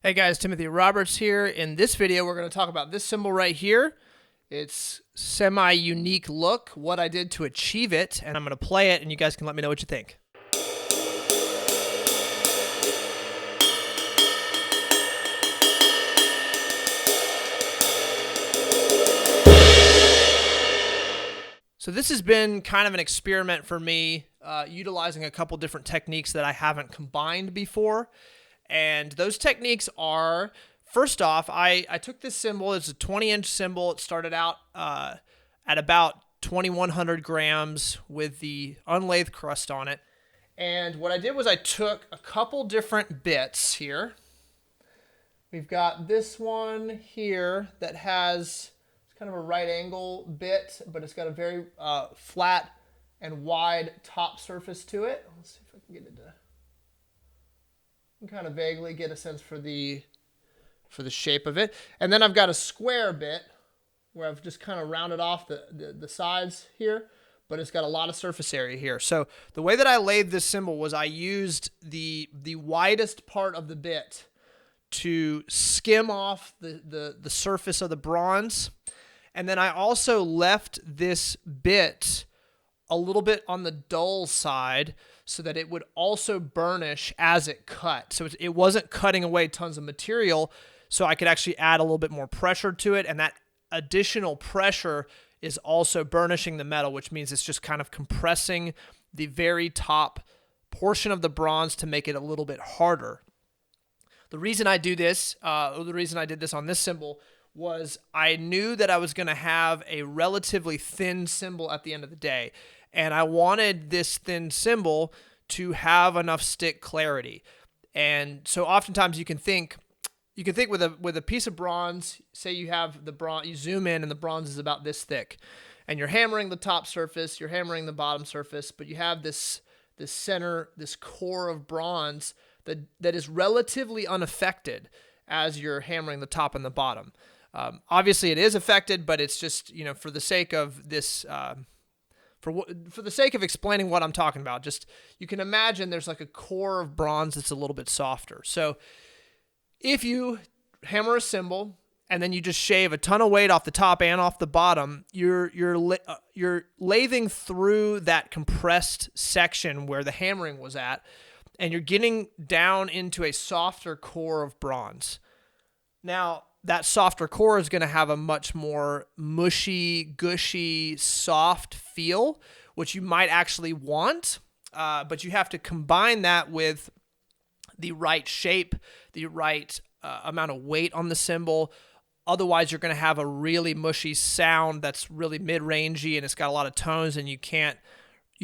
Hey guys, Timothy Roberts here. In this video, we're going to talk about this cymbal right here. It's semi-unique look, what I did to achieve it, and I'm going to play it and you guys can let me know what you think. So this has been kind of an experiment for me, utilizing a couple different techniques that I haven't combined before. And those techniques are, first off, I took this cymbal. It's a 20-inch cymbal. It started out at about 2,100 grams with the unlathed crust on it. And what I did was I took a couple different bits here. We've got this one here that has kind of a right angle bit, but it's got a very flat and wide top surface to it. Let's see if I can get it to... You can kind of vaguely get a sense for the shape of it. And then I've got a square bit where I've just kind of rounded off the sides here, but it's got a lot of surface area here. So the way that I laid this cymbal was I used the widest part of the bit to skim off the surface of the bronze. And then I also left this bit a little bit on the dull side so that it would also burnish as it cut. So it wasn't cutting away tons of material, so I could actually add a little bit more pressure to it, and that additional pressure is also burnishing the metal, which means it's just kind of compressing the very top portion of the bronze to make it a little bit harder. The reason I do this, the reason I did this on this cymbal, was I knew that I was going to have a relatively thin cymbal at the end of the day. And I wanted this thin cymbal to have enough stick clarity. And so oftentimes you can think with a piece of bronze, say you have the bronze, you zoom in and the bronze is about this thick. And you're hammering the top surface, you're hammering the bottom surface, but you have this center, this core of bronze that is relatively unaffected as you're hammering the top and the bottom. Obviously it is affected, but it's just, for the sake of this, for the sake of explaining what I'm talking about, just, you can imagine there's like a core of bronze that's a little bit softer. So if you hammer a cymbal and then you just shave a ton of weight off the top and off the bottom, you're lathing through that compressed section where the hammering was at, and you're getting down into a softer core of bronze. Now, that softer core is going to have a much more mushy, gushy, soft feel, which you might actually want, but you have to combine that with the right shape, the right amount of weight on the cymbal. Otherwise, you're going to have a really mushy sound that's really mid-rangey and it's got a lot of tones, and you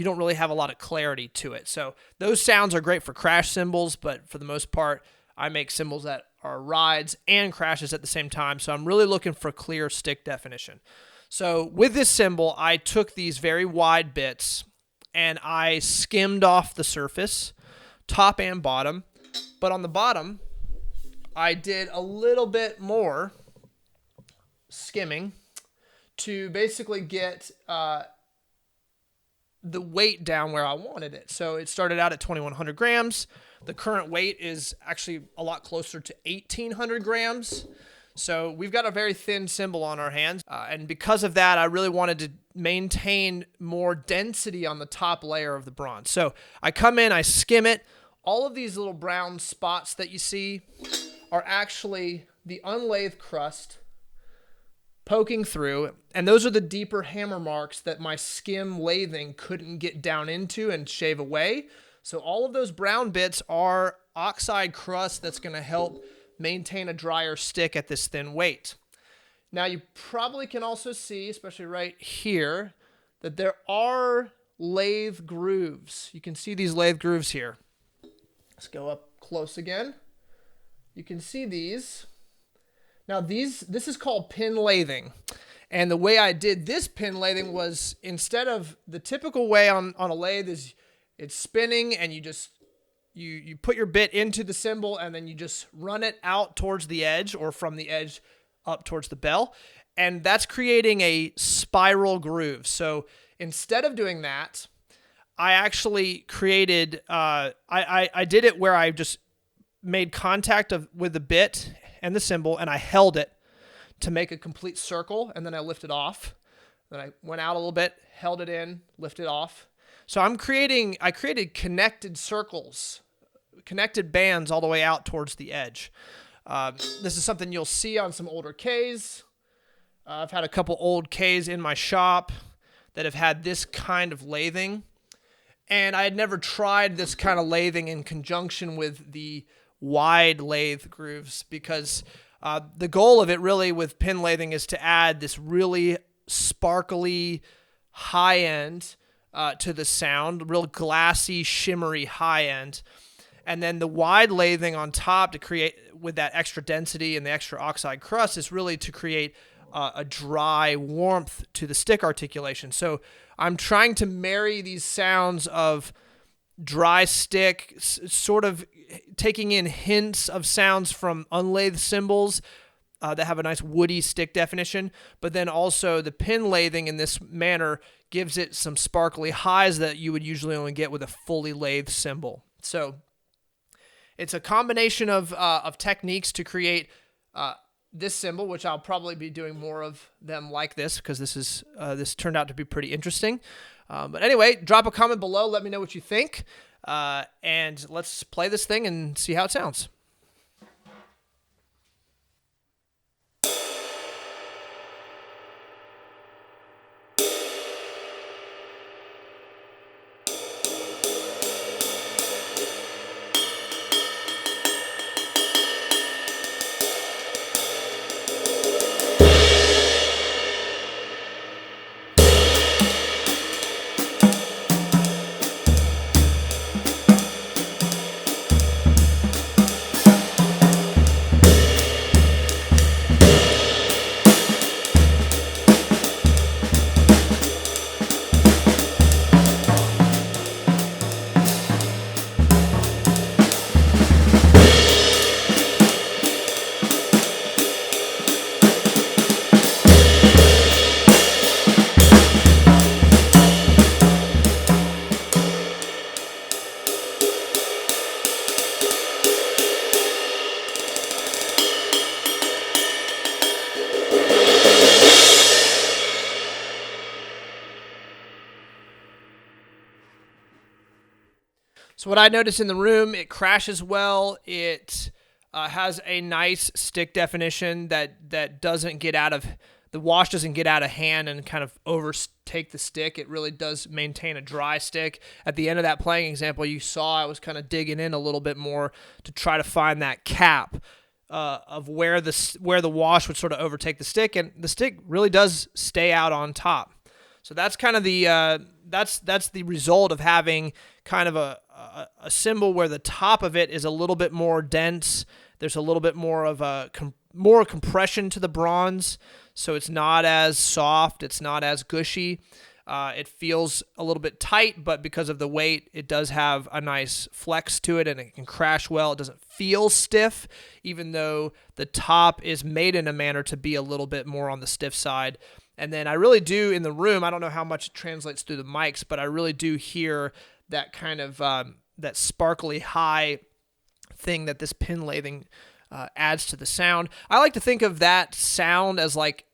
don't really have a lot of clarity to it. So those sounds are great for crash cymbals, but for the most part, I make cymbals that are rides and crashes at the same time. So I'm really looking for clear stick definition. So with this cymbal, I took these very wide bits and I skimmed off the surface, top and bottom. But on the bottom, I did a little bit more skimming to basically get the weight down where I wanted it. So it started out at 2,100 grams. The current weight is actually a lot closer to 1,800 grams. So we've got a very thin cymbal on our hands. And because of that, I really wanted to maintain more density on the top layer of the bronze. So I come in, I skim it. All of these little brown spots that you see are actually the unlathed crust poking through, and those are the deeper hammer marks that my skim lathing couldn't get down into and shave away. So all of those brown bits are oxide crust that's going to help maintain a drier stick at this thin weight. Now you probably can also see, especially right here, that there are lathe grooves. You can see these lathe grooves here. Let's go up close again. You can see these. Now this is called pin lathing. And the way I did this pin lathing was, instead of the typical way on a lathe is it's spinning and you put your bit into the cymbal and then you just run it out towards the edge or from the edge up towards the bell. And that's creating a spiral groove. So instead of doing that, I actually created, I did it where I just made contact with the bit and the cymbal, and I held it to make a complete circle, and then I lifted off. Then I went out a little bit, held it in, lifted off. So I created connected circles, connected bands all the way out towards the edge. This is something you'll see on some older Ks. I've had a couple old Ks in my shop that have had this kind of lathing. And I had never tried this kind of lathing in conjunction with the wide lathe grooves, because the goal of it really with pin lathing is to add this really sparkly high end to the sound, real glassy, shimmery high end. And then the wide lathing on top to create, with that extra density and the extra oxide crust, is really to create a dry warmth to the stick articulation. So I'm trying to marry these sounds of dry stick, sort of taking in hints of sounds from unlathed cymbals that have a nice woody stick definition, but then also the pin lathing in this manner gives it some sparkly highs that you would usually only get with a fully lathed cymbal. So it's a combination of techniques to create this cymbal, which I'll probably be doing more of them like this, because this turned out to be pretty interesting. But anyway, drop a comment below. Let me know what you think. And let's play this thing and see how it sounds. So what I noticed in the room, it crashes well. It has a nice stick definition that doesn't get out of, the wash doesn't get out of hand and kind of overtake the stick. It really does maintain a dry stick. At the end of that playing example, you saw I was kind of digging in a little bit more to try to find that cap of where the wash would sort of overtake the stick, and the stick really does stay out on top. So that's kind of the that's the result of having kind of a cymbal where the top of it is a little bit more dense. There's a little bit more of more compression to the bronze, so it's not as soft. It's not as gushy. It feels a little bit tight, but because of the weight, it does have a nice flex to it, and it can crash well. It doesn't feel stiff, even though the top is made in a manner to be a little bit more on the stiff side. And then I really do in the room, I don't know how much it translates through the mics, but I really do hear that kind of that sparkly high thing that this pin lathing adds to the sound. I like to think of that sound as like,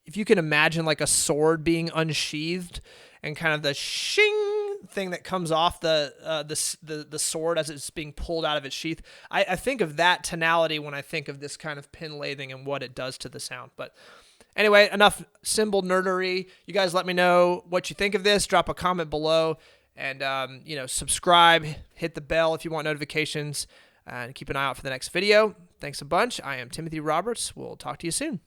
if you can imagine like a sword being unsheathed and kind of the shing thing that comes off the sword as it's being pulled out of its sheath. I think of that tonality when I think of this kind of pin lathing and what it does to the sound. But anyway, enough cymbal nerdery. You guys let me know what you think of this. Drop a comment below, and subscribe, hit the bell if you want notifications, and keep an eye out for the next video. Thanks a bunch. I am Timothy Roberts. We'll talk to you soon.